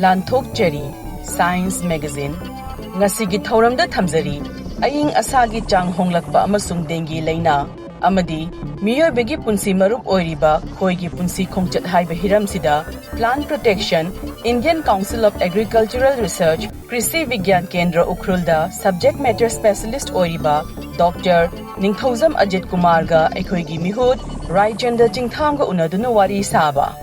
Lanthokchari Science Magazine ngasigi thoramda thamjari Aying Asagi Chaang Honglakpa amasung Dengue Leina amadi Meeoibagi Punsi Marup Oiriba Khoigi Punsi Khongchat haiba hiramsida Plant Protection Indian Council of Agricultural Research Krishi Vigyan Kendra Ukhrul da Subject Matter Specialist Oiriba Dr. Ningthoujam Ajitkumar ga Khoigi mihut Raichanda Chingtham ga unaduna wari saba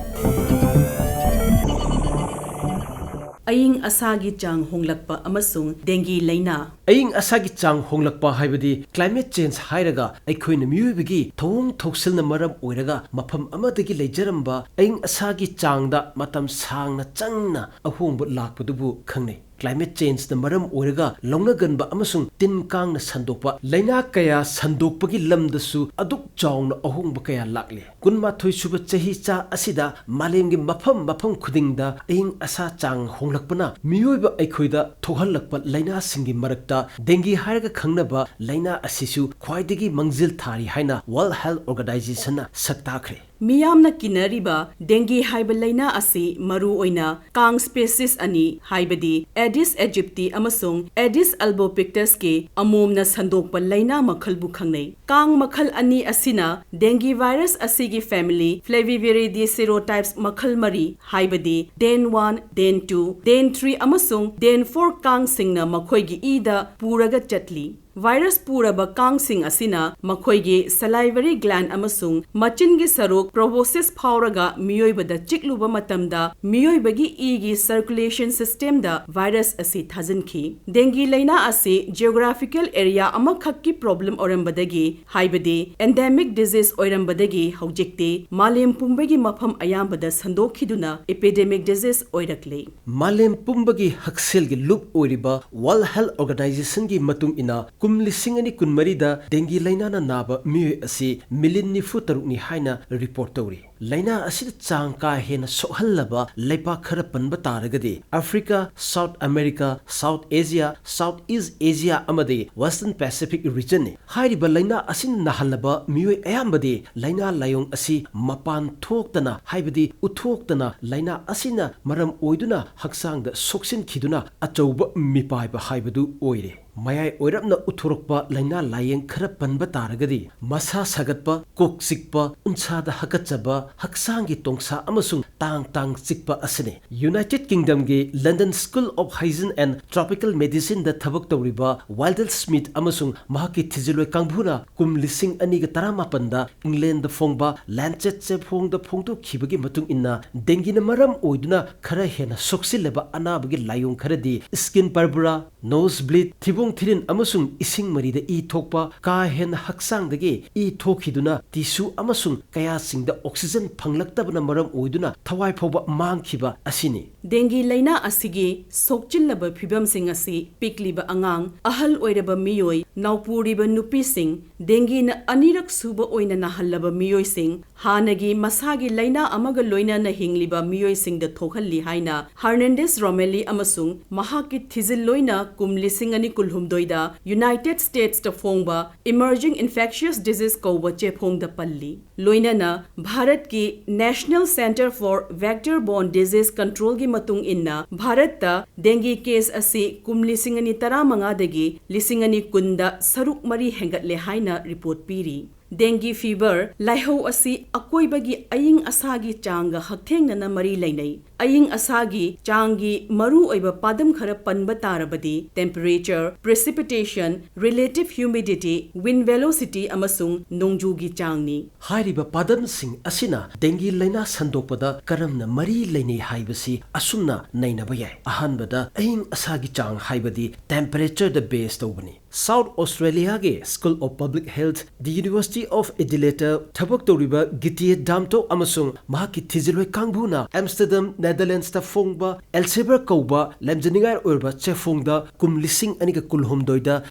Aying Asagi Chaang Honglakpa amasung Dengue Leina Aying Asagi Chaang Honglakpa haibadi climate change hairaga aikhoina Meeoibagi thong thoksilna maram oiraga mafam amadagi leijaramba Aying Asagi Chaang da matam sangna changna ahongba lakpadubu khangnei climate change na maram oiraga longnaganba amasung tin kangna sandokpa laina kaya sandokpagi lamdasu aduk chawna ahongba kaya lakle kunmathoi suba chahi cha asida malemgi mafam khudingda Aying Asa Chaang honglakpana Meeoiba aikhoida thohalakpa laina singi marakta dengue hairaga khangnaba laina asisu khwaidagi mangjil thari haina World Health Organization na saktakhre Miyamna kinariba dengue haiba laina asi maru oina kang species ani haibadi Aedes aegypti amasung Aedes albopictus ke amomna sandokpa laina makhalbu khangnei kang makhal ani asina dengue virus asigi family Flaviviridae serotypes makhal mari haibadi den 1 den 2 den 3 amasung den 4 kang singna makhoigi ida puraga chatli virus puraba kang sing asina makhoigi salivary gland amasung machingi sarok proboscis phauraga Meeoibada chikluba matamda Meeoibagi igi circulation system da virus asi thajanki dengue leina asi geographical area amakhakki problem orambadagi haibadi endemic disease oirambadagi haujikte malem pumbagi mafam ayambada sandokhiduna epidemic disease oirakle malem pumbagi hakselgi loop oiriba World Health Organization gi matung ina kumlisingani kunmarida dengue laina na naba Meeoi asi million nifu tarukni haina report tawri laina asida Chaang ka hena sohallaba leipa khara panba taragadi Africa South America South Asia South East Asia amadi Western Pacific region ni hairiba laina asin nahalaba Meeoi ayambadi laina layong asi mapan thoktana haibadi uthoktana laina asina maram oiduna haksangda soksin khiduna achauba mipaiba haibadu oire mayai oirapna uthorokpa laina layeng khara panba taragadi masa sagatpa kok sikpa unsada hakachaba haksangi tongsa amasung tang sikpa asine United Kingdom gi London School of Hygiene and Tropical Medicine da thabak tawriba Wildell Smith amasung mahaki thijiloi kangbuna kum lising ani ga tarama panda England da fongba Lancet che phongda phongtu khibagi matung inna dengue na maram oiduna khara hena soksilaba anabagi layong kharadi skin purpura nosebleed thirin amasung ising marida I thokpa ka hen haksang dagi I thokhiduna tissue amasung kaya singda oxygen phanglaktabana maram oiduna thawai phoba mangkhiba asini dengue laina asigi sokchillaba phibam sing asi pikliba angang ahal oiraba Meeoi naupuriba nupi sing dengue na anirak suba oina nahallaba Meeoi sing hanagi masagi laina amaga loina na hingliba Meeoi sing da thokhalli haina Hernandez Romeli amasung mahaki thizil loina kumlising ani kulhumdoida United States da fongba emerging infectious disease kowa che phongda palli loina na Bharat ki National Center for Vector Borne Disease Control gi matung inna Bharat ta dengue case asi kumlising ani taramanga dagi lising ani kunda saruk mari hengatle haina report piri dengue fever laiho asi akoibagi Aying Asagi Chaang ga hakthengna na mari lainai Aying Asagi Chaang gi maru oiba padam khara panba tarabadi temperature precipitation relative humidity wind velocity amasung nongju gi chaang ni hairiba padam sing asina dengue laina sandokpada karamna mari lainai haibasi asumna nainaba yai ahanbada Aying Asagi Chaang haibadi temperature the base tawbani South Australia ge School of Public Health the University of Adelaide thabak tawriba Gitiye Damto amasung mahaki thiziloi kangbuna Amsterdam Netherlands ta fongba Elsevier kauba lemjaningai oirba chefongda kumlising aniga kulhomdoida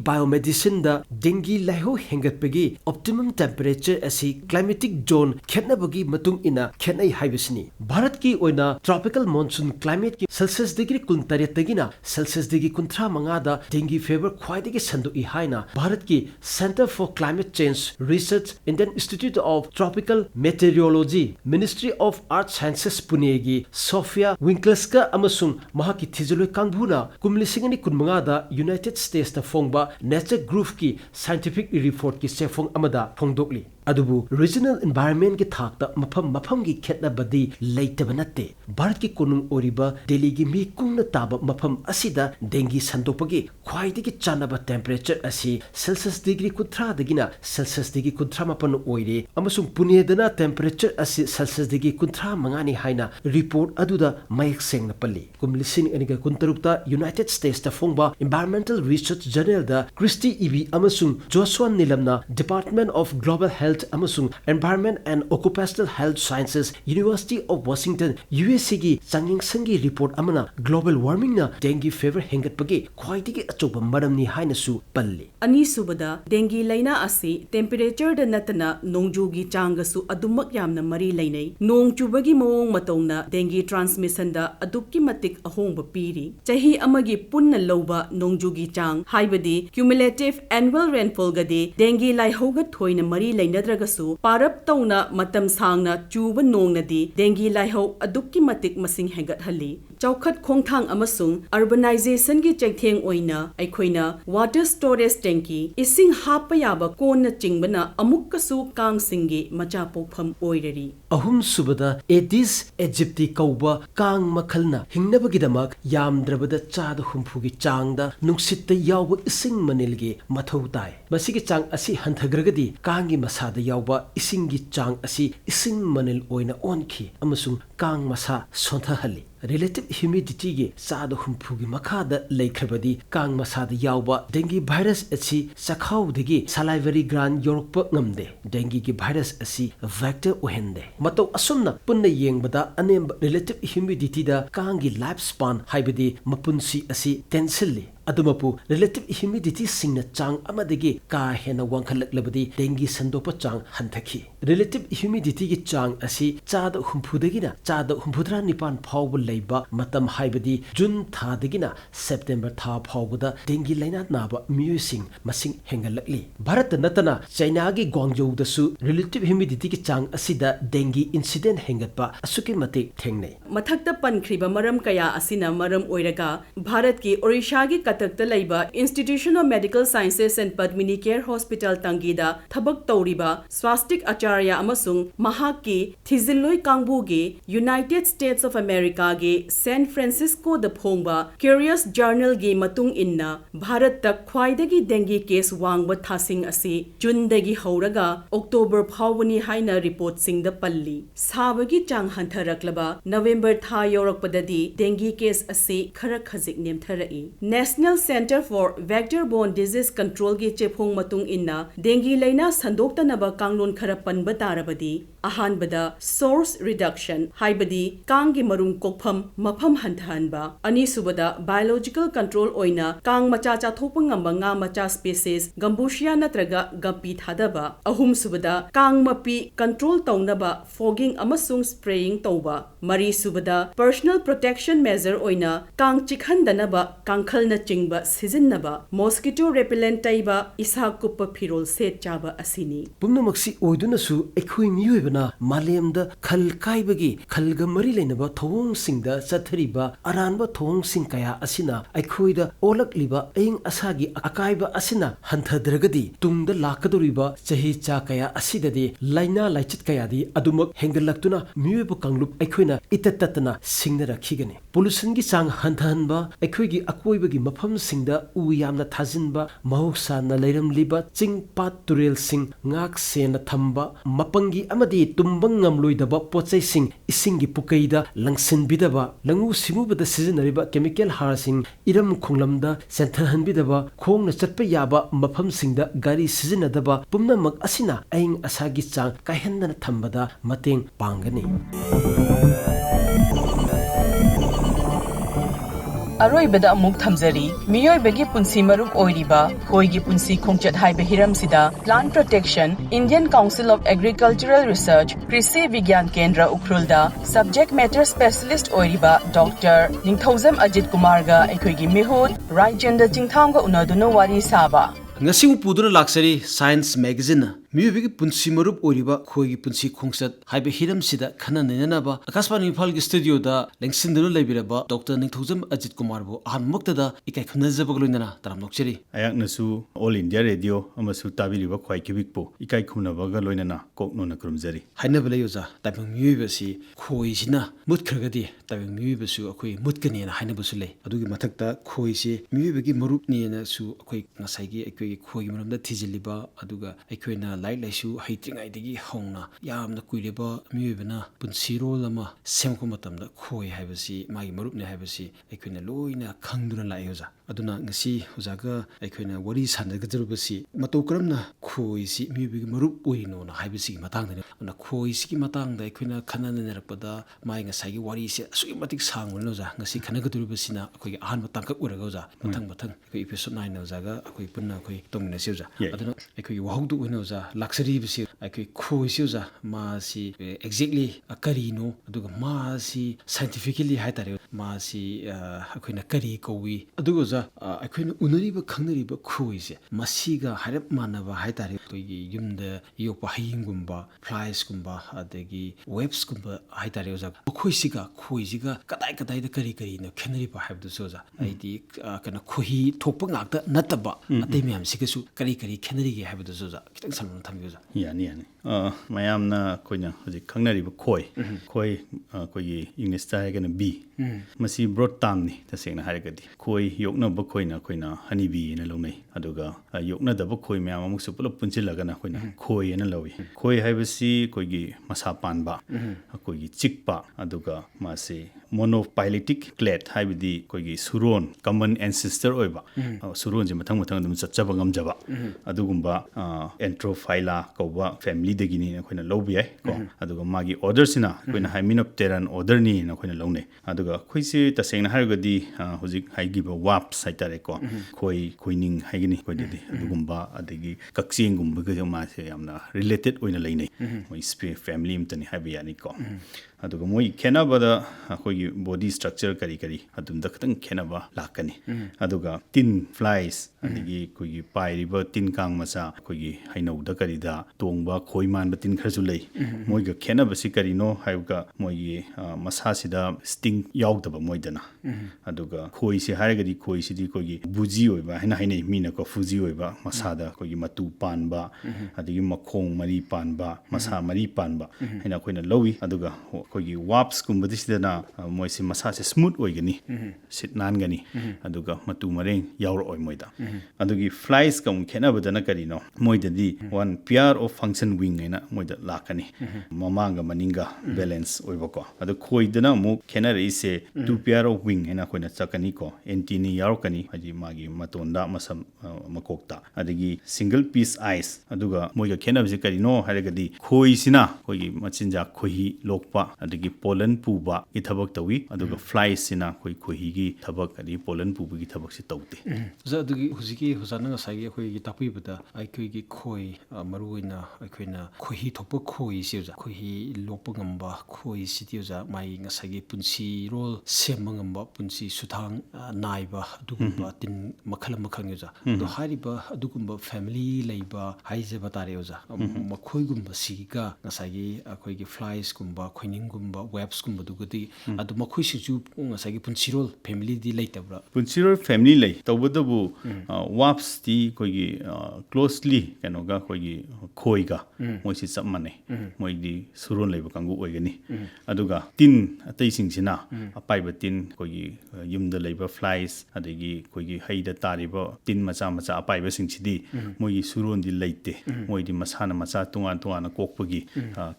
biomedicine da dengue laiho hengatpagi optimum temperature asi climatic zone khetnabagi matung ina khetnai haibasini Bharat ki oina tropical monsoon climate ki Celsius degree 38 tagina Celsius degree 35 da dengue fever khwai ख्वाइदगी संदुई हाइना Bharat की centre for climate change research Indian institute of tropical meteorology ministry of आर्थ sciences Pune की Sophia विंकल्सका अमसुंग महाकी थिजलोय कांगबुना कुमलिसिंगनी कुनमंगादा United States ता फोंगबा nature group की scientific report की सेफोंग अमदा फोंगदोकली अदुबु regional environment की थाकता मफम की खेतनबदी लेतब नत्ते भारत की कोनुंग ओरिबा दिल्ली की मी कुंगना ताब मफम असिदा डेंगी संदोपगी ख्वाइदगी चानब टेंपरेचर असी सेल्सियस डिग्री कुथ्रा दगिना सेल्सियस डिग्री कुथ्रा मपन ओइरे अमसुंग पुनेदना टेंपरेचर असी सेल्सियस डिग्री कुथ्रा मंगानी हाइना रिपोर्ट अदुदा मयक सेंगना पल्ली कुमलिसिन अनिगा कुंतरुक्ता यूनाइटेड स्टेट्स ता फोंगबा एनवायरनमेंटल रिसर्च जर्नल दा क्रिस्टी इबी अमसुंग जोसवा निलमना डिपार्टमेंट ऑफ ग्लोबल हेल्थ अमसुंग environment and occupational health sciences university of Washington USA की चांगिंगसंगी रिपोर्ट अमना ग्लोबल वार्मिंग ना डेंगी फेवर हेंगतपगे ख्वाइदगी अचौब मरमनी हाइनसु पल्ली अनीसुबदा डेंगी लाइना असी टेंपरेचर द नतना नोंगजुगी चांगसु अदुमक यामना मरी लैनै नोंग चुबगी मवोंग मतौना डेंगी ट्रांसमिशन दा अदुक्की मतिक अहोंग पीरी चाही अमगी पुन्न लौबा नोंगजुगी चांग हाइबदी क्युमुलेटिव एनुअल रेनफॉल गदे डेंगी लाइहौगा थोइना मरी लैनद्रगसु पारप तौना मतम सांगना चुब नोंगनदी डेंगी लाइहौ अदुक्की मतिक मसिंग हेंगतहल्ली चौखट खोंगथांग अमसुंग अर्बनाइजेशन की चैथेंग ओइना अखोइना वाटर स्टोरेज टैंकी इसिंग हाप याबा कोन चिंगबना अमुक्कसु कांगसिंगी मचा पोखम ओइररी अहुम सुबदा एडिस इजिप्टी कौबा कांग मखलना हिंगनबगिदमक यामद्रबदा चाद हुंफुगी चांगदा नुक्सित याव इसिंग मनिलगे मथौ ताय मसिगी चांग असी हंथग्रगदी कांगी मसादा याव इसिंगी चांग असी इसिंग मनिल ओइना ओनखी अमसुंग कांग मसा सोंथहल्ली रिलेटिव ह्यूमिडिटी की चाद हुंफुगी मखादा लेखरबदी कांग मसादा याव डेंगी वायरस असी सखाउदगी सलाइवरी ग्रांड योरप ngamde डेंगी की वायरस असी वेक्टर ओहेंदे मतौ असुमना पुन्ना येंगबदा अनेम रिलेटिव ह्यूमिडिटी दा कांगी लाइफ स्पान हाइबदी मपुंसी असी टेंसिल्ली अदुमपु रिलेटिव ह्यूमिडिटी सिंगना चांग अमदगी का हेना वांखलकलबदी डेंगी संदोप चांग हंथखी रिलेटिव ह्यूमिडिटी की चांग असी चाद हुंफुदगिना चाद हुंफुद्रा निपान फावब लेबा मतम हाइबदी जून थादगिना सेप्टेम्बर था फावबदा डेंगी लाइना नाबा मियुसिंग मसिंग हेंगलकली भारत नतना चाइना की ग्वांगजौदसु रिलेटिव ह्यूमिडिटी की चांग असिदा डेंगी इंसिडेंट हेंगतपा असुकी मते थेंगने मथक्ता पनख्रिबा मरम कया असिना मरम ओइरगा भारत की ओडिशा की कटकता लैबा institution of medical sciences and Padmini care hospital तंगीदा थबक तौरिबा स्वास्तिक आचार्य अमसुंग महाकी थिजिलोय कांगबुगे यूनाइटेड स्टेट्स ऑफ अमेरिका गे सैन फ्रांसिस्को द फोंगबा क्यूरियस जर्नल गे मतुंग इन्ना भारत तक ख्वाइदगी डेंगी केस वांगबा थासिंग असी जुनदगी हौरगा अक्टोबर फावनी हाइना रिपोर्ट सिंग द पल्ली साबगी चांग हंथरकलबा नवंबर था यौरकपददी डेंगी केस असी खरा खजिक नेमथरई national centre for vector borne disease control की चेफोंग मतुंग इन्ना डेंगी लाइना संदोक्तनबा कांगलोन खरा पनबा तारबदी अहानबदा सोर्स रिडक्शन हाइबदी कांगी मरुम कोकफम मफम हंथहनबा अनीसुबदा बायोलॉजिकल कंट्रोल ओइना कांग मचा चाथोपंग ngamba nga macha species gambusia natraga gapi thadaba ahum subada कांग मपी कंट्रोल तौनबा फॉगिंग अमसुंग स्प्रेइंग तौबा मरी सुबदा पर्सनल प्रोटेक्शन मेजर ओइना कांग चिखनदनबा कांखल न चिंगबा सिजिनबा मॉस्किटो रेपेलेंट तैबा इसा कुप फिरोल सेट चाबा असिनी पुमनमक्सी ओइदुनसु एखुइ मियुबना मालेमदा खल काइबगी खलगा मरी लेनबा थोंग सिंगदा चथरिबा अरानबा थोंग सिंग कया असिना एखुइदा ओलकलिबा अयिंग असागी अकाइबा असिना हंथद्रगदी तुंगदा लाकदोरिबा चही चा कया असिददी लाइना लाइचित कयादी अदुमक हेंगलक्तुना मियुब कांगलुप एखुइना इतततना सिंगना रखिगने पोल्यूशन की चांग हंथहनबा एखुइगी अकोइबगी मफम सिंगदा उ यामना थाजिनबा महौसाना लैरमलिबा चिंग पात तुरेल सिंग ngak sena thamba mapangi amadi tumbang ngamloidaba pochai sing isingi pukaida langsin bidaba langu simubada sizinariba chemical harsing iram khonglamda senthan bidaba khongna chatpa yaba mafam singda gari sizinadaba pumnamak asina Aying Asagi Chaang kahendana thambada mateng pangani Aroibada amuk thamjari Meeoibagi Punsi Marup Oiriba Khoigi Punsi Khongchat haiba hiramsida Plant Protection Indian Council of Agricultural Research Krishi Vigyan Kendra Ukhrulda Subject Matter Specialist Oiriba Dr. Ningthoujam Ajitkumar ga Khoigi Mihut Raichanda Chingtham ga unaduna wari saba ngasi puduna laksari Science Magazine Meeoibagi Punsi Marup Oiriba Khoigi Punsi Khongchat haiba hiram sida khana nenaba Akashvani Imphal gi studio da lengsinduna leibiraba Dr. Ningthoujam Ajitkumar bu ahanmukta da ikai khunajaba gloinana taram nokcheri ayaknasu All India Radio amasu tabiriba Khoigi Bikpo ikai khunaba ga loinana koknona krumjari hainaba leyoja tabang meoiba si khoi sina mutkhagadi tabang meoiba su akhoi mutkani na hainaba su lei adugi mathakta khoi si Meeoibagi Marup ni na su akhoi ngasai gi akhoi khoi maramda thijiliba aduga akhoi na lai laisu haitingai digi hongna yamna kuireba meoibana punsirol ama semko matamda khoi haibasi magi marup ne haibasi akhoi loina khangduna laioja aduna ngasi hojaga akhoi wari sanagajrubasi matokramna khoi si Meeoibagi Marup oino na haibasi matangda na khoi si matangda akhoi khanana nerakpada mai ngasai gi wari se asui matik sangulno ja ngasi khanagadrubasi na akhoi ahan matangka uraga ja mathang mathang akhoi episode 9 na jaga akhoi punna akhoi tomina seuja aduna akhoi wahugdu oino ja luxury bisi akhoi khoi seuja ma si exactly akarino aduga ma si scientifically haitare ma si akhoi na kari kowi aduga ja akhoi unariba khangnariba khoi se masiga harap manaba haitare toigi yumda yopa hayingumba flies gumba adagi webs gumba haitare ja khoi siga kadai kadai da kari kari na khenariba habdu soja aidi kana khohi thokpa ngakta nataba atei myam sigasu kari kari khenari ge habdu soja kitang salmon thambiuja yani mayamna koina hoji khangnariba khoi koigi English ta hagana b masi broad term ni tasengna haragadi khoi yokna ba khoina honey bee na longnai aduga yokna da ba khoi myam amuk su pulap punchilaga na koina khoi na lowi khoi haibasi koigi masa panba koigi chikpa aduga mase monophyletic clade haibidi koigi suron common ancestor oiba suron je mathang dum chachaba ngamjaba adugumba Entrophylla kauba family dagini na koina lobi ai ko aduga magi order sina koina hymenopteran order ni na koina longne aduga khoisi tasengna hargadi hojik haigiba waps saitare ko khoining haigini koidedi adugumba adagi kakching gumba ga ma se yamna related oina leinai moi family imtani haibi yani ko aduga moi khenabada khoigi body structure kari adumda khatang khenaba lakani aduga tin flies adigi khoigi pairiba tin kang macha khoigi hainauda karida tongba khoiman tin kharju lei moiga khenaba si karino haiga moigi masa sida sting yaudaba moidana aduga khoi si haragadi khoi sidi khoigi buji oiba hainai mina ko fuji oiba masada khoigi matu panba adigi makhong mari panba masa mari panba haina khoina lowi aduga khoigi waps kumbadi sidana moisi masa se smooth oigani sit nan gani aduga matu mareng yauro oi moida adugi flies kam khenabadana karino moidadi one pair of function wing ena moida lakani mamanga maninga balance oibako adu khoidana mu khenari se two pair of wing ena koina chakani ko antini yarokani haji magi matonda masam makokta adigi single piece eyes aduga moiga khenabse karino haragadi khoi sina koigi machinja khohi lokpa adigi pollen puba gi thabak tawi aduga flies sina khohi gi thabak adi pollen puba gi thabak se tawte za adugi huziki huzana ngasai khoi gi tapi bada ai khoi gi khoi maruina aikoina khohi thokpa khoi siuja khohi lokpa ngamba khoi sitiuja mai ngasai gi punsi rol semangamba punsi suthang naiba adugumba tin makhala makhangyoja do hariba adugumba family leiba haije batareoja makhoi gumba siga ngasai gi akhoi gi flies gumba khoining gumba webs gumba dugudi adu makhoi siju ngasai gi punsi rol family di leitabra punsi rol family lei tawbadabu waps ti koigi closely kanoga koigi khoiga moisi chamane moidi suron leiba kangu oigani aduga tin atai singsina apaiba tin koigi yumda leiba flies adagi koigi haida tariba tin macha apaiba singsidi moigi suron di leite moidi masana macha tunga kokpagi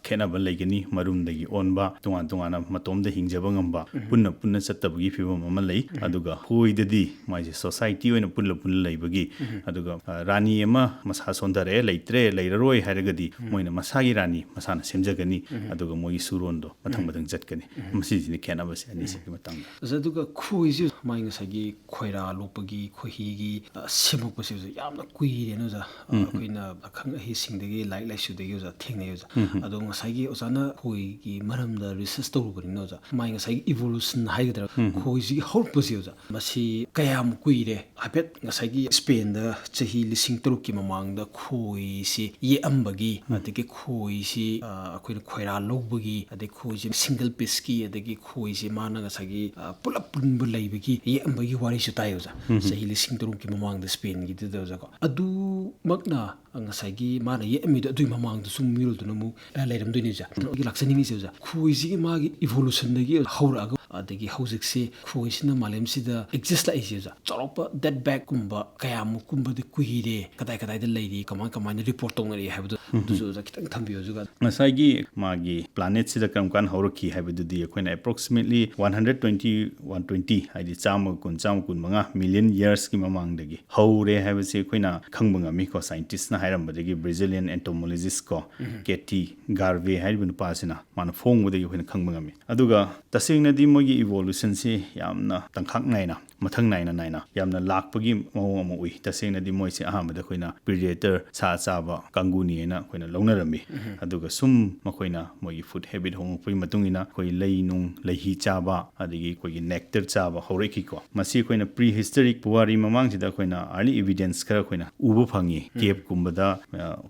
khenaba leigani marumdagi onba tunga matomda hingjaba ngamba punna chattabagi fibam ama lei aduga hoidadi mai society oina punla leibagi aduga rani ama masa sondare leitre leiraroi haragadi moina masagi rani masana semjagani aduga mogi surondo mathang mathang jatkani masijini khenaba se ani sigi matang zaduga khoiji mai ngasagi khoira lopagi khohigi semokpasi yamna kuire no za koina akhang hi singdagi like sudagi za thengnei za ado ngasagi osana khoigi maramda research tawrugani no za mai ngasagi evolution haidra khoiji horpasi za masi kayam kuire habet ngasagi Spain da chahi lising taruk ki mamangda khoi si ye ambagi adagi khoi si akoina khoira lobagi adagi khoi si single piece ki adagi khoi si mana ngasagi pulap punbu laibagi ye ambagi wari su tayo za chahi lising taruk ki mamangda Spain gi da za ko adu magna ngasagi mana ye ami da dui mamangda sum mirul du namu lairam du ni za gi laksani mi za khoi si magi evolution dagi haura adagi hauzik si khoi sina malem si da exist la isi za choropa that back kumba kayam kumba de kuhire kadai kadai da leiri kaman report tongari habdu duzu za kitang thambiyo juga masagi magi planet sida kam hauroki habdu di akoina approximately 120 haidi cham kun manga million years ki mamang dagi haure habse akoina khangbanga mi ko scientist na hairam badagi Brazilian entomologist ko Keti Garvey haibun pasina man phong wudagi akoina khangbanga mi aduga tasingna di mogi evolution si yamna tangkhak naina mathang naina yamna lakpagi mawong amu ui tasingna di moi si aham da koina predator sa chaba kanguni na koina launarami aduga sum makoina mogi food habit hong pui matungina koi leinung leihi chaba adigi koi nectar chaba horeki ko masi koina prehistoric puari mamang sida koina early evidence kara koina ubu phangi cave kumbada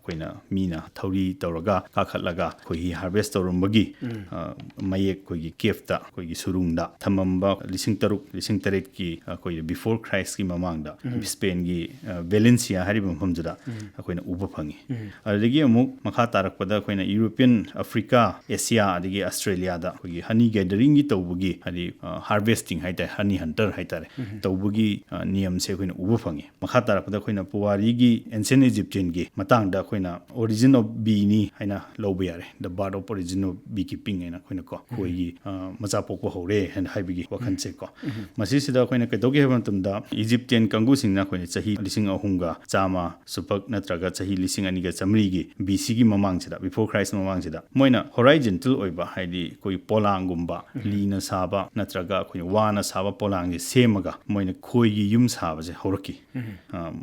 koina mina thauri tawraga kakhatlaga koi harvest tawrambagi mayek koi cave ta koi surungda thamamba lising taret ki koi before Christ ki mamang da Spain gi Valencia hariba mhamjada akoina uba phangi adagi amuk makha tarakpada akoina European Africa Asia adagi Australia da koi honey gathering gi tawbugi hadi harvesting haita honey hunter haitare tawbugi niyam se akoina uba phangi makha tarakpada akoina puwari gi ancient Egyptian gi matang da akoina origin of bee ni haina lawba yare the birth of origin of beekeeping haina akoina ko koi gi macha pokpa hore and haibigi wakhan che ko masi sida akoina kedogi haban tumda Egyptian kangu singna akoina chahi lising ahunga chama supak natraga chahi lising aniga chamri gi BC gi mamang chida before Christ mamang chida moina horizontal oiba haidi koi polang gumba lina saba natraga koi wana saba polang gi semaga moina khoi gi yum saba je horaki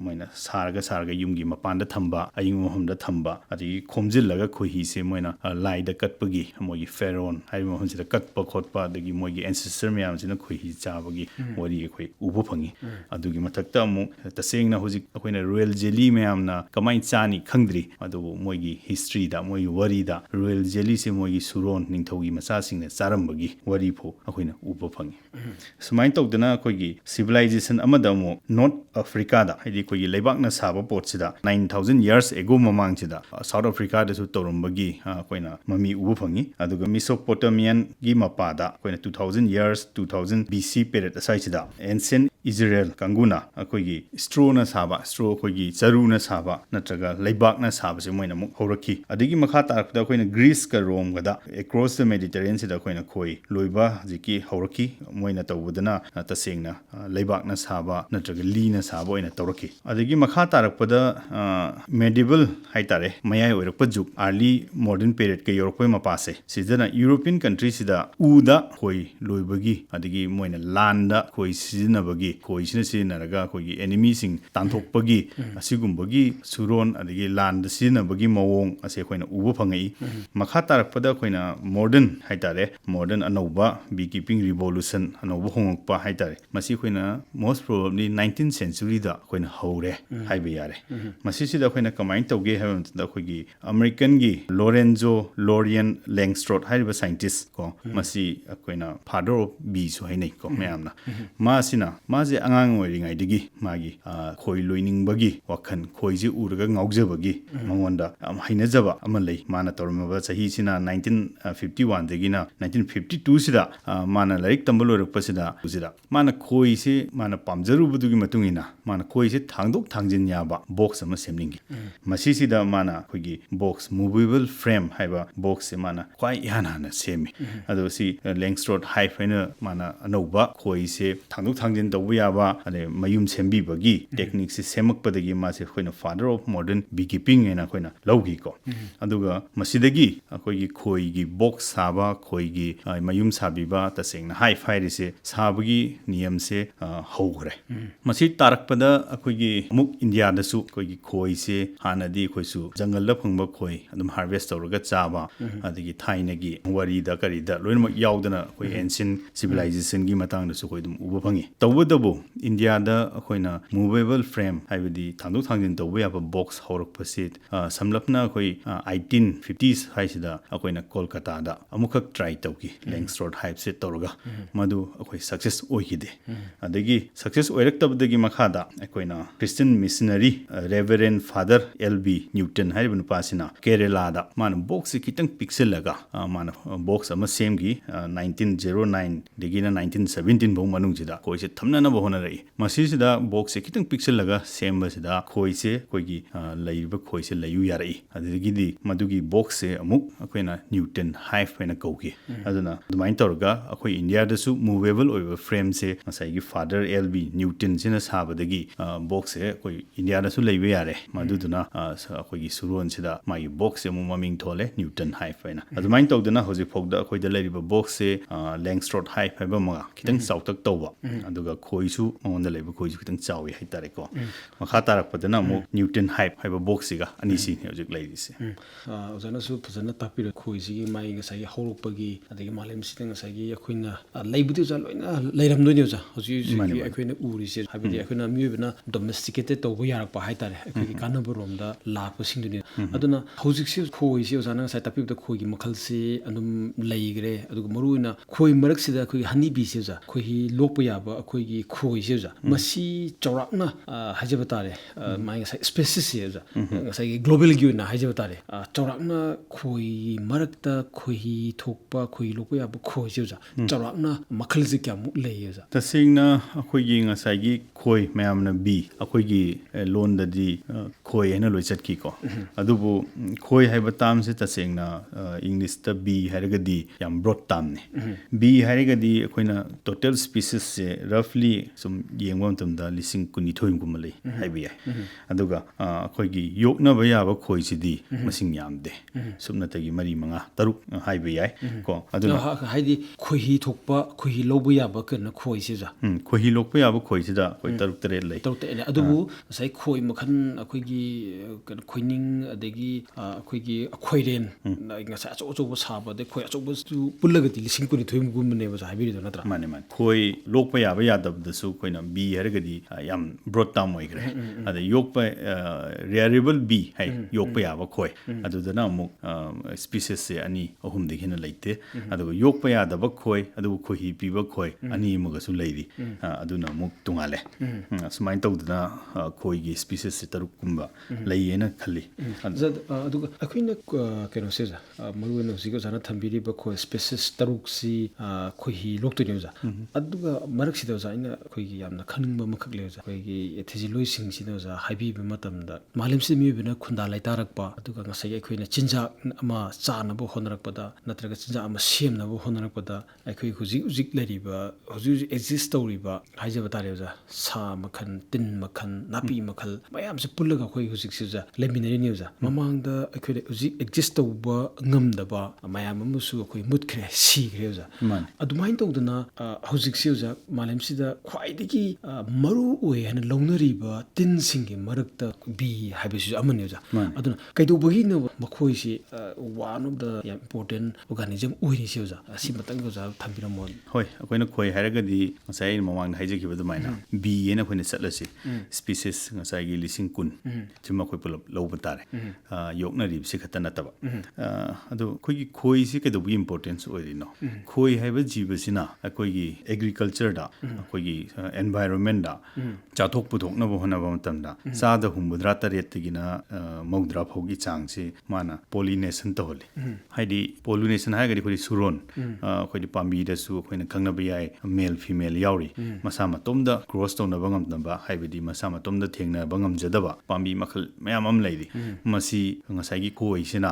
moina sarga yum gi mapanda thamba aying mohomda thamba adi khomjil laga khoi hi se moina lai da katpagi mogi pharaoh hai mohon chida katpa khotpa adagi mogi ancestor myam china khoi hi chabagi wari khoi ubu phangi adugi mathakta amu tasengna hojik akoina royal jelly myamna kamai chani khangdri adu moigi history da mogi wari da royal jelly se mogi suron ningthogi macha singna charambagi wari pho akoina ubu phangi sumain tawdana koigi civilization amada mo north africa da haidi koigi leibakna saba pot sida 9000 years ago mamang sida south africa da su tawrambagi koina mami ubu phangi aduga Mesopotamian gi mapada koina 2000 years 2000 BC period asai sida ancient Israel kanguna akoigi straw na saba straw koigi charu na saba natraga leibak na saba se moina muk horaki adigi makha tarakda koina Greece ka Rome gada across the Mediterranean sida koina khoi loiba jiki horaki moina tawbudana tasengna leibak na saba natraga li na saba oina tawraki adigi makha tarakpada medieval haitare mayai oirakpa juk early modern period ka Europe mapase sidana European countries sida uda khoi loibagi adigi moina landa khoi sizinabagi khoi sina sinaraga khoi enemy sing tanthokpagi asigumbogi suron adigi land sizinabagi mawong ase khoina ubu phangai makha tarakpada khoina modern haitare modern anauba beekeeping revolution anauba hongokpa haitare masi khoina most probably 19th century da khoina haure haibe yare masi sida khoina kamain tawge habamda khoigi American gi Lorenzo Lorian Langstroth haiba scientist ko masi khoina father of bee su hainai ko mayamna masina maje angang oiringai digi magi khoi loiningbagi wakhan khoiji uraga ngaujabagi mangonda am hainajaba amalei mana tormaba chahi sina 1951 dagina 1952 sida mana laik tambalorak sida usida mana khoi se mana pamjarubudugi matungina mana khoi se thangdok thangjin yaba box ama semningi masi sida mana khoigi box movable frame haiba box se mana kwai yana semi ado si Langstroth high mana anauba khoi se thangdok thangjin tꯧba yaba ane mayum sembibagi technique si semakpadagi mase khoina father of modern beekeeping ena khoina lawgi ko aduga masidagi akoigi khoi gi box saba khoi gi mayum sabiba tasengna high fire se sabagi niyam se hogre masi tarakpada akoigi muk india da su akoigi khoi se hanadi khoisu jungle da phangba khoi adum harvest tawraga chaba adigi thainagi wari da kari da loinmak yaudana khoi ancient civilization gi matang da su khoi dum uba phangi tawbadabu india da khoina movable frame haibadi thangdu thangjin tawba yaba box horak pasit samlapna khoi 1850s haisida akoina kolkata da amukak try tawki length road hype set tawraga madu akhoi success oigide adagi success oiraktabdagi makhada akoina christian missionary reverend father lb newton haibanu pasina kerala da man box kitang pixel laga man box ama semgi 1909 digina 1917 bong manungjida koise thamna na bohona rai masisida box kitang pixel laga semba sida khoise koigi laiba khoise layu yarai adigi di madugi box se amuk akoina newton hive pena kauki aduna dumain torga akoi india da su movable oiba frame se asai gi father lb newton sina sabadagi box se koi india da su laiba yare maduduna akoi gi suron sida mai box se mu maming thole newton hive pena adumain tawduna hoji fogda akoi da laiba box se langstroth hive haiba ma kitang sautak tawba aduga khoi su monda laiba khoi su kitang chawi haitare ko makha tarak padana mu newton hive haiba box siga ani si hoji laidise ozana su phajana tapira khoi si mai ngasai horupagi adagi malem sita ngasai akoina laibudi za loina leiramdoni za hoji akoina uri se habidi akoina miubna domesticated tawba yarakpa haitare akoi kanaba romda lapa singduni aduna hoji si khoi si ozana ngasai tapibda khoi gi makhal si anum leigre aduga maruina khoi marak sida akoi hanibi se za khoi lokpa yaba akoi gi khoi se za masi chawrakna hajaba tare mai ngasai species se za ngasai global gi na hajaba tare chawrakna khoi marakta khoi thokpa khoi lokpa yaba khoi se za chawrakna makhal se kya mu lei za tasingna akoi gi ngasai gi khoi mayamna bi akoi gi lon da di khoi ena loi chatki ko adubu khoi haiba tam se tasingna english ta bi haragadi yam broad tam ne bi haragadi akoina total species se roughly sum yengwam tamda lising kuni thoim kum lei haibi ai aduga akoi gi yokna ba yaba khoi sidi masing yamde sumna tagi mari manga taruk haibi ai ko aduna haidi khoi thokpa khoi lobu yaba kana khoi se za khoi lokpa yaba khoi sida koi taruk tare lei taruk tare adubu sai khoi makhan akoi gi khoining adagi akoi gi akhoiren ngasa acho saba de khoi acho su pulagati lising kuni thoim gum ne ba haibiri do natra mane khoi lokpa yaba yadab da su koina bi haragadi yam broad tam oigre ada yokpa rearable bi hai yokpa yaba khoi adudana amuk species se ani ahum de hina leite adugo yokpa yadaba khoi adugo khohi piba khoi ani muga su leiri aduna amuk tungale asmain tawdana khoi gi species se taruk kumba leiyena khali aduga akhina keno se za maruena sigo jana thambiri ba khoi species taruk si khohi lokto ne za aduga marak sida za ina khoi gi yamna khaningba makhak le za khoi gi ethijiloi sing sida za haibi ba matamda malim se mi bina khunda lai tarakpa aduga ngasai akhoi na chinja ama chana bo honarakpada natraga chinja ama semna bo honarakpada akhoi huji uzik lariba huji exist tawriba haijaba tare za sa makhan tin makhan napi makhal mayam se pullaga khoi huji se za leminari ne za mamangda akhoi huji exist tawba ngamdaba mayam amusu akhoi mutkre sigre za adumain tawdana huji se za malam sida khwaidagi maru oi hana launariba tin singi marakta bi haibisu amane za aduna kaidobagi na makhoi si one of the important organism oiri se za asi matang za thambiramo hoi akoina khoi haragadi ngasai mamang haije ki badumaina bi ena khoina chatlasi species ngasai gi lising kun chima khoi pulap loba tare yokna rib se khatana taba adu khoi gi khoi si kedobi importance oiri no khoi haiba jiba sina akoi gi agriculture da akoi gi environment da chathok puthok na bo hona ba matamda sada humbudra taret gina maudra phogi chang si mana pollination to holi haidi pollination ha gari khoi suron khoi pambi da su khoi na khangna ba yai male female yauri masa matom da cross to na ba ngam ba haibidi masa matom da thengna ba ngam jadaba pambi makhal mayam am lairi masi ngasai gi khoi sina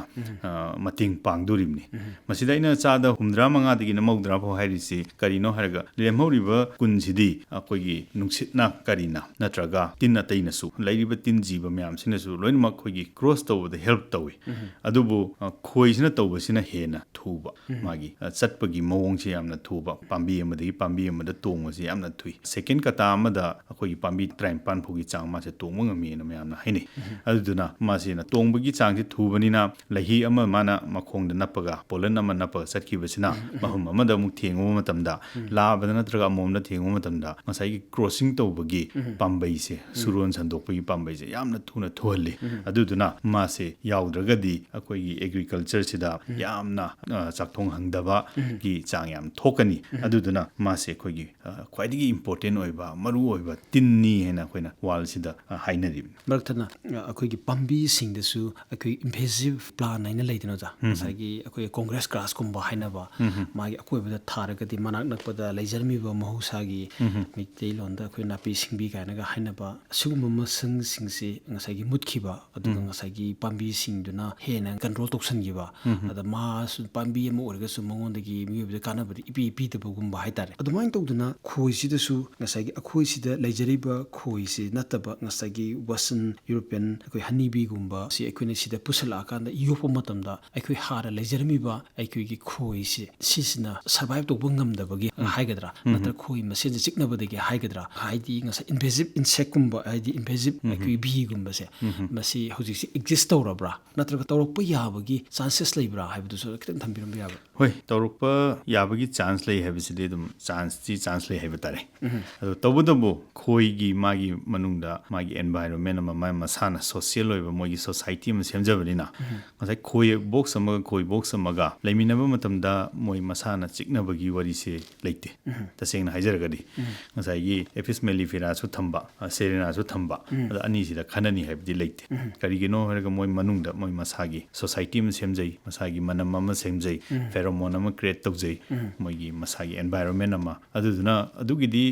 mating pangdurimni masida ina chada humdra manga digi na maudra pho hairi si karino haraga lemhoriba kun sidi ꯍꯥꯏꯕꯗꯤ ꯑꯩꯈꯣꯏꯒꯤ ꯅꯨꯡꯁꯤꯠꯅ ꯀꯔꯤꯅ ꯅꯠꯇ꯭ꯔꯒ ꯇꯤꯟ ꯑꯇꯩꯅꯁꯨ ꯂꯩꯔꯤꯕ ꯇꯤꯟ ꯖꯤꯕ ꯃꯌꯥꯝꯁꯤꯅꯁꯨ ꯂꯣꯏꯅꯃꯛ ꯑꯩꯈꯣꯏꯒꯤ ꯀ꯭ꯔꯣꯁ ꯇꯧꯕꯗ ꯍꯦꯜꯞ ꯇꯧꯏ ꯑꯗꯨꯕꯨ ꯈꯣꯏꯁꯤꯅ ꯇꯧꯕꯁꯤꯅ ꯍꯦꯟꯅ ꯊꯨꯕ ꯃꯥꯒꯤ ꯆꯠꯄꯒꯤ ꯃꯑꯣꯡꯁꯤ ꯌꯥꯝꯅ ꯊꯨꯕ ꯄꯥꯝꯕꯤ ꯑꯃꯗꯒꯤ ꯄꯥꯝꯕꯤ ꯑꯃꯗ ꯇꯣꯡꯕꯁꯤ ꯌꯥꯝꯅ ꯊꯨꯏ ꯁꯦꯀꯦꯟ ꯀꯇꯥ ꯑꯃꯗ ꯑꯩꯈꯣꯏꯒꯤ ꯄꯥꯝꯕꯤ 53 ꯐꯥꯎꯒꯤ ꯆꯥꯡ ꯃꯥꯁꯦ ꯇꯣꯡꯕ ꯉꯝꯃꯤꯅ ꯃꯌꯥꯝꯅ ꯍꯥꯏꯅꯩ ꯑꯗꯨꯗꯨꯅ ꯃꯥꯁꯤꯅ ꯇꯣꯡꯕꯒꯤ ꯆꯥꯡꯁꯤ ꯊꯨꯕꯅꯤꯅ ꯂꯩꯍꯤ ꯑꯃ ꯃꯥꯅ ꯃꯈꯣꯡꯗ ꯅꯞꯄꯒ ꯄꯣꯂꯟ ꯑꯃ ꯅꯞꯄꯒ ꯆꯠꯈꯤꯕꯁꯤꯅ ꯃꯐꯝ ꯑꯃꯗ ꯑꯃꯨꯛ ꯊꯦꯡꯉꯨꯕ ꯃꯇꯝꯗ ꯂꯥꯕꯗ ꯅꯠꯇ꯭ꯔꯒ ꯑꯃꯣꯝꯗ ꯊꯦꯡꯉꯨꯕ ꯃꯇꯝꯗ ꯉꯁꯥꯏꯒꯤ ꯀ꯭ꯔꯣꯁꯤꯡ ꯇꯧꯕꯒꯤ ꯄꯥꯝꯕꯩꯁꯦ ꯁꯨꯔꯣꯟ ꯁꯟꯗꯣꯛꯄꯒꯤ ꯄꯥꯝꯕꯩꯁꯦ ꯌꯥꯝꯅ ꯊꯨꯅ ꯊꯨꯍꯜꯂꯤ ꯑꯗꯨꯗꯨꯅ ꯃꯥꯁꯦ ꯌꯥꯎꯗ꯭ꯔꯒꯗꯤ ꯑꯩꯈꯣꯏꯒꯤ ꯑꯦꯒ꯭ꯔꯤꯀꯜꯆꯔꯁꯤꯗ ꯌꯥꯝꯅ ꯆꯥꯛꯊꯣꯡꯍꯟꯗꯕꯒꯤ ꯆꯥꯡ ꯌꯥꯝ ꯊꯣꯛꯀꯅꯤ ꯑꯗꯨꯗꯨꯅ ꯃꯥꯁꯦ ꯑꯩꯈꯣꯏꯒꯤ ꯈ꯭ꯋꯥꯏꯗꯒꯤ ꯏꯝꯄꯣꯔꯇꯦꯟ ꯑꯣꯏꯕ ꯃꯔꯨ ꯑꯣꯏꯕ ꯇꯤꯟꯅꯤ ꯍꯥꯏꯅ ꯑꯩꯈꯣꯏꯅ ꯋꯥꯔꯜꯁꯤꯗ ꯍꯥꯏꯅꯔꯤꯕꯅꯤ ꯃꯔꯛꯇꯅ ꯑꯩꯈꯣꯏꯒꯤ ꯄꯥꯝꯕꯤꯁꯤꯡꯗꯁꯨ ꯑꯩꯈꯣꯏ ꯏꯟꯚꯦꯁꯤቭ ꯄ꯭ꯂꯥꯟ ꯍꯥꯏꯅ ꯂꯩꯗꯅ ꯉꯁꯥꯏꯒꯤ ꯑꯩꯈꯣꯏ ꯀꯣꯡꯒ꯭ꯔꯦꯁ ꯒ꯭ꯔꯥꯁꯀꯨꯝꯕ ꯍꯥꯏꯅꯕ ꯃꯥꯒꯤ ꯑꯀꯣꯏꯕꯗ ꯊꯥꯔꯒꯗꯤ ꯃꯅꯥꯛ ꯅꯛꯄꯗ ꯂꯩꯖꯔꯝꯃꯤꯕ ꯃꯍꯧꯁꯥꯒꯤ ꯃꯩꯇꯩꯂꯣꯟꯗ ꯑꯩꯈꯣꯏ ꯅꯥꯄꯤ ꯁꯤꯡꯕꯤ ꯀꯥꯏꯅꯒ ꯍꯥꯏꯅꯕ ꯑꯁꯤꯒꯨꯝꯕ ꯃꯁꯪꯁꯤꯡꯁꯤ ꯉꯁꯥꯏꯒꯤ ꯃꯨꯠꯈꯤꯕ ꯑꯗꯨꯒ ꯉꯁꯥꯏꯒꯤ ꯄꯥꯝꯕꯤꯁꯤꯡꯗꯨꯅ ꯍꯦꯟꯅ ꯀꯟꯇ꯭ꯔꯣꯜ ꯇꯧꯁꯟꯈꯤꯕ ꯑꯗ ꯃꯥꯁꯨ ꯄꯥꯝꯕꯤ ꯑꯃ ꯑꯣꯏꯔꯒꯁꯨ ꯃꯉꯣꯟꯗꯒꯤ ꯃꯤꯑꯣꯏꯕꯗ ꯀꯥꯟꯅꯕꯗꯤ ꯄꯤꯗꯕꯒꯨꯝꯕ ꯍꯥꯏꯇꯥꯔꯦ ꯑꯗꯨꯃꯥꯏꯅ ꯇꯧꯗꯅ ꯈꯣꯏꯁꯤꯗꯁꯨ ꯉꯁꯥꯏꯒꯤ ꯑꯩꯈꯣꯏꯁꯤꯗ ꯂꯩꯖꯔꯤꯕ ꯈꯣꯏꯁꯤ ꯅꯠꯇꯕ ꯉꯁꯥꯏꯒꯤ ꯋꯦꯁꯇꯔꯟ ꯌꯨꯔꯣꯄꯤꯌꯟ ꯑꯩꯈꯣꯏ ꯍꯅꯤꯕꯤꯒꯨꯝꯕ ꯁꯤ ꯑꯩꯈꯣꯏꯅ ꯁꯤꯗ ꯄꯨꯁꯜꯂꯛꯑꯀꯥꯟꯗ ꯌꯣꯛꯄ ꯃꯇꯝꯗ ꯑꯩꯈꯣꯏ ꯍꯥꯟꯅ ꯂꯩꯖꯔꯝꯃꯤꯕ ꯑꯩꯈꯣꯏꯒꯤ ꯈꯣꯏꯁꯤ ꯁꯤꯁꯤꯅ ꯁꯔꯚꯥꯏꯚ ꯇꯧꯕ ꯉꯝꯗꯕꯒꯤ ꯍꯥꯏꯒꯗ꯭ꯔꯥ ꯅꯠꯇ꯭ꯔꯒ ꯈꯣꯏ ꯃꯁꯦꯟꯁꯦ ꯆꯤꯛꯅꯕꯗꯒꯤ ꯍꯥꯏꯒꯗ꯭ꯔꯥ ꯍꯥꯏꯗꯤ ꯉꯁꯥꯏ ꯏꯟꯚꯦꯖꯤꯞ ꯏꯟꯁꯦꯛꯀꯨꯝꯕ ꯍꯥꯏꯗꯤ ꯏꯟꯚꯦꯖꯤꯞ ꯑꯩꯈꯣꯏꯒꯤ ꯕꯤꯒꯨꯝꯕꯁꯦ ꯃꯁꯤ ꯍꯧꯖꯤꯛꯁꯤ ꯑꯦꯛꯖꯤꯁ ꯇꯧꯔꯕ꯭ꯔꯥ ꯅꯠꯇ꯭ꯔꯒ ꯇꯧꯔꯛꯄ ꯌꯥꯕꯒꯤ ꯆꯥꯟꯁꯦꯁ ꯂꯩꯕ꯭ꯔꯥ ꯍꯥꯏꯕꯗꯨꯁꯨ ꯈꯤꯇꯪ ꯊꯝꯕꯤꯔꯝꯕ ꯌꯥꯕ꯭ꯔꯥ ꯍꯣꯏ ꯇꯧꯔꯛꯄ ꯌꯥꯕꯒꯤ ꯆꯥꯟꯁ ꯂꯩ ꯍꯥꯏꯕꯁꯤꯗꯤ ꯑꯗꯨꯝ ꯆꯥꯟꯁ ꯂꯩ ꯍꯥꯏꯕ ꯇꯥꯔꯦ ꯑꯗꯣ ꯇꯧꯕꯇꯕꯨ ꯈꯣꯏꯒꯤ ꯃꯥꯒꯤ ꯃꯅꯨꯡꯗ ꯃꯥꯒꯤ ꯑꯦꯟꯚꯥꯏꯔꯣꯟꯃꯦꯟ ꯑꯃ ꯃꯁꯥꯅ ꯁꯣꯁꯤꯌꯦꯜ ꯑꯣꯏꯕ ꯃꯣꯏꯒꯤ ꯁꯣꯁꯥꯏꯇꯤ ꯑꯃ ꯁꯦꯝꯖꯕꯅꯤꯅ ꯉꯁꯥꯏ ꯈꯣꯏ ꯕꯣꯛꯁ ꯑꯃꯒ ꯈꯣꯏ ꯕꯣꯛꯁ ꯑꯃꯒ ꯂꯩꯃꯤꯟꯅꯕ ꯃꯇꯝꯗ ꯃꯣꯏ ꯃꯁꯥꯅ ꯆꯤꯛꯅꯕꯒꯤ ꯋꯥꯔꯤꯁꯦ ꯂꯩꯇꯦ ꯇꯁꯦꯡꯅ ꯍꯥꯏꯖꯔꯒꯗꯤ ꯉꯁꯥꯏꯒꯤ ꯑꯦꯐꯤꯁ ꯃꯦꯂꯤꯐꯦꯔꯥꯁꯨ ꯊꯝꯕ ꯁꯦꯔꯦꯅꯥꯁꯨ ꯊꯝꯕ ꯑꯗ ꯑꯅꯤꯁꯤꯗ ꯈꯟꯅꯅꯤ ꯍꯥꯏꯕꯗꯤ ꯂꯩꯇꯦ ꯀꯔꯤꯒꯤꯅꯣ ꯍꯥꯏꯔꯒ ꯃꯣꯏ ꯃꯅꯨꯡꯗ ꯃꯣꯏ ꯃꯁꯥꯒꯤ ꯁꯣꯁꯥꯏꯇꯤ ꯑꯃ ꯁꯦꯝꯖꯩ ꯃꯁꯥꯒꯤ ꯃꯅꯝ ꯑꯃ ꯁꯦꯝꯖꯩ ꯐꯦꯔꯣꯃꯣꯟ ꯑꯃ ꯀ꯭रिꯌꯦꯠ ꯇꯧꯖꯩ ꯃꯣꯏꯒꯤ ꯃꯁꯥꯒꯤ ꯑꯦꯟꯚꯥꯏꯔꯣꯟꯃꯦꯟ ꯑꯃ ꯑꯗꯨꯗꯨꯅ ꯑꯗꯨꯒꯤꯗꯤ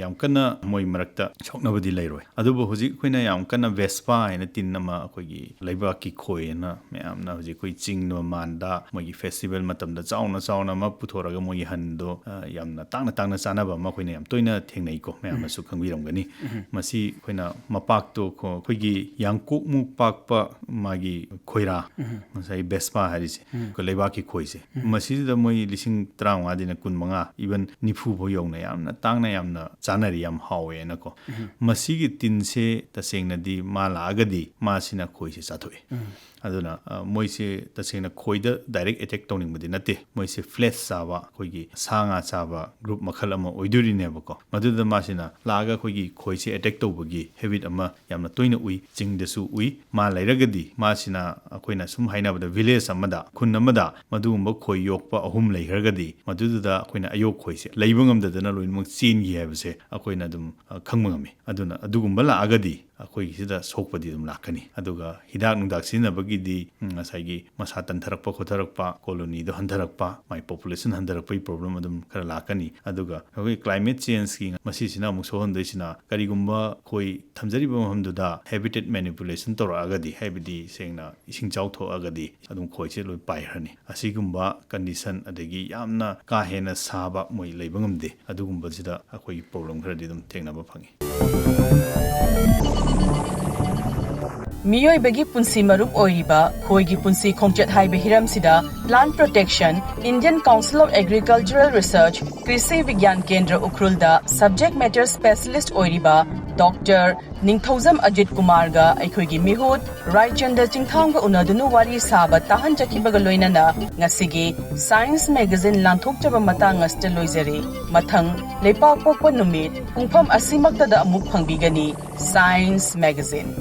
ꯌꯥꯝ ꯀꯟꯅ ꯃꯣꯏ ꯃꯔꯛꯇ ꯁꯣꯛꯅꯕꯗꯤ ꯂꯩꯔꯣꯏ ꯑꯗꯨꯕꯨ ꯍꯧꯖꯤꯛ ꯑꯩꯈꯣꯏꯅ ꯌꯥꯝ ꯀꯟꯅ ꯚꯦꯁꯄꯥ ꯍꯥꯏꯅ ꯇꯤꯟ ꯑꯃ ꯑꯩꯈꯣꯏꯒꯤ ꯂꯩꯕꯥꯛꯀꯤ ꯈꯣꯏꯅ ꯃꯌꯥꯝꯅ ꯍꯧꯖꯤꯛ ꯑꯩꯈꯣꯏ ꯆꯤꯡ ꯃꯥꯟꯗ ꯃꯣꯏꯒꯤ ꯐꯦꯁꯇꯤꯚꯦꯜ ꯃꯇꯝꯗ ꯆꯥꯎꯅ ꯑꯃ ꯄꯨꯊꯣꯔꯒ ꯃꯣꯏꯒꯤ ꯍꯟꯗꯣ ꯌꯥꯝꯅ ꯇꯥꯡꯅ ꯆꯥꯅꯕ ꯑꯃ ꯑꯩꯈꯣꯏꯅ ꯌꯥꯝ ꯇꯣꯏꯅ ꯊꯦꯡꯅꯩꯀꯣ ꯃꯌꯥꯝꯅꯁꯨ ꯈꯪꯕꯤꯔꯝꯒꯅꯤ ꯃꯁꯤ ꯑꯩꯈꯣꯏꯅ ꯃꯄꯥꯛꯇꯣ ꯑꯩꯈꯣꯏꯒꯤ ꯌꯥꯡꯀꯣꯛꯃꯨꯛ ꯄꯥꯛꯄ ꯃꯥꯒꯤ ꯈꯣꯏꯔꯥ ꯉꯁꯥꯏ ꯚꯦꯁꯄꯥ ꯍꯥꯏꯔꯤꯁꯦ ꯂꯩꯕꯥꯛꯀꯤ ꯈꯣꯏꯁꯦ ꯃꯁꯤꯗ ꯃꯣꯏ 15,000 15 ꯏꯚꯟ 90 ꯐꯥꯎ ꯌꯧꯅ ꯌꯥꯝꯅ ꯇꯥꯡꯅ ꯌꯥꯝꯅ ꯆꯥꯅꯔꯤ ꯌꯥꯝ ꯍꯥꯎꯋꯦꯅꯀꯣ ꯃꯁꯤꯒꯤ ꯇꯤꯟꯁꯦ ꯇꯁꯦꯡꯅꯗꯤ ꯃꯥ ꯂꯥꯛꯑꯒꯗꯤ ꯃꯥꯁꯤꯅ ꯈꯣꯏꯁꯦ ꯆꯥꯊꯣꯛꯏ ꯑꯗꯨꯅ ꯃꯣꯏꯁꯦ ꯇꯁꯦꯡꯅ ꯈꯣꯏꯗ ꯗꯥꯏꯔꯦꯛ ꯑꯦꯇꯦꯛ ꯇꯧꯅꯤꯡꯕꯗꯤ ꯅꯠꯇꯦ ꯃꯣꯏꯁꯦ ꯐ꯭ꯂꯦꯁ ꯆꯥꯕ ꯑꯩꯈꯣꯏꯒꯤ ꯁꯥ ꯉꯥ ꯆꯥꯕ ꯒ꯭ꯔꯨꯞ ꯃꯈꯜ ꯑꯃ ꯑꯣꯏꯗꯣꯔꯤꯅꯦꯕꯀꯣ ꯃꯗꯨꯗ ꯃꯥꯁꯤꯅ ꯂꯥꯛꯑꯒ ꯑꯩꯈꯣꯏꯒꯤ ꯈꯣꯏꯁꯦ ꯑꯦꯇꯦꯛ ꯇꯧꯕꯒꯤ ꯍꯦꯕꯤꯠ ꯑꯃ ꯌꯥꯝꯅ ꯇꯣꯏꯅ ꯎꯏ ꯆꯤꯡꯗꯁꯨ ꯎꯏ ꯃꯥ ꯂꯩꯔꯒꯗꯤ ꯃꯥꯁꯤꯅ ꯑꯩꯈꯣꯏꯅ ꯁꯨꯝ ꯍꯥꯏꯅꯕꯗ ꯚꯤꯂꯦꯖ ꯑꯃꯗ ꯈꯨꯟ ꯑꯃꯗ ꯃꯗꯨꯒꯨꯝꯕ ꯈꯣꯏ ꯌꯣꯛꯄ 3 ꯂꯩꯈ꯭ꯔꯒꯗꯤ ꯃꯗꯨꯗꯨꯗ ꯑꯩꯈꯣꯏꯅ ꯑꯌꯣꯛ ꯈꯣꯏꯁꯦ ꯂꯩꯕ ꯉꯝꯗꯗꯅ ꯂꯣꯏꯅꯃꯛ ꯆꯦꯟꯈꯤ ꯍꯥꯏꯕꯁꯦ ꯑꯩꯈꯣꯏꯅ ꯑꯗꯨꯝ ꯈꯪꯕ ꯉꯝꯃꯤ ꯑꯗꯨꯅ ꯑꯗꯨꯒꯨꯝꯕ ꯂꯥꯛꯑꯒꯗꯤ ꯑꯩꯈꯣꯏꯒꯤꯁꯤꯗ ꯁꯣꯛꯄꯗꯤ ꯑꯗꯨꯝ ꯂꯥꯛꯀꯅꯤ ꯑꯗꯨꯒ ꯍꯤꯗꯥꯛ ꯅꯨꯡꯗꯥꯛ ꯁꯤꯖꯤꯟꯅꯕꯒꯤꯗꯤ ꯉꯁꯥꯏꯒꯤ ꯃꯁꯥ ꯇꯟꯊꯔꯛꯄ ꯈꯣꯠꯊꯔꯛꯄ ꯀꯣꯂꯣꯅꯤꯗꯣ ꯍꯟꯊꯔꯛꯄ ꯃꯥꯏ ꯄꯣꯄꯨꯂꯦꯁꯟ ꯍꯟꯊꯔꯛꯄꯒꯤ ꯄ꯭ꯔꯣꯕ꯭ꯂꯦꯝ ꯑꯗꯨꯝ ꯈꯔ ꯂꯥꯛꯀꯅꯤ ꯑꯗꯨꯒ ꯑꯩꯈꯣꯏ ꯀ꯭ꯂꯥꯏꯃꯦꯠ ꯆꯦꯟꯖꯀꯤ ꯃꯁꯤꯁꯤꯅ ꯑꯃꯨꯛ ꯁꯣꯛꯍꯟꯗꯣꯏꯁꯤꯅ ꯀꯔꯤꯒꯨꯝꯕ ꯑꯩꯈꯣই ꯊꯝꯖꯔꯤꯕ ꯃꯐꯝꯗꯨꯗ ꯍꯦꯕꯤꯇꯦꯠ ꯃꯦꯅꯤꯄꯨꯂꯦꯁꯟ ꯇꯧꯔꯛꯑꯒꯗꯤ ꯍꯥꯏꯕꯗꯤ ꯁꯦꯡꯅ ꯏꯁꯤꯡ ꯆꯥꯎꯊꯣꯛꯑꯒꯗꯤ ꯑꯗꯨꯝ ꯈꯣꯏꯁꯦ ꯂꯣꯏ ꯄꯥꯏꯈ꯭ꯔꯅꯤ ꯑꯁꯤꯒꯨꯝꯕ ꯀꯟꯗꯤꯁꯟ ꯑꯗꯒꯤ ꯌꯥꯝꯅ ꯀꯥ ꯍꯦꯟꯅ ꯁꯥꯕ ꯃꯣꯏ ꯂꯩꯕ ꯉꯝꯗꯦ ꯑꯗꯨꯒꯨꯝꯕꯁꯤꯗ ꯑꯩꯈꯣꯏꯒꯤ ꯄ꯭ꯔꯣꯕ꯭ꯂꯦꯝ ꯈꯔꯗꯤ ꯑꯗꯨꯝ ꯊꯦꯡꯅꯕ ꯐꯪꯉꯤ Meeoibagi Punsi Marup Oiriba Khoigi Punsi Khongchat haiba hiramsida Plant Protection Indian Council of Agricultural Research Krishi Vigyan Kendra Ukhrul da Subject Matter Specialist Oiriba Dr. Ningthoujam Ajitkumar ga Khoigi Mihut Raichanda Chingtham ga unadunu wari saba tahan chakibaga loinana ngasigi Science Magazine lanthokchaba matang asta loizari mathang lepak pokpa numit pungpham asimakta da amuk phangbigani Science Magazine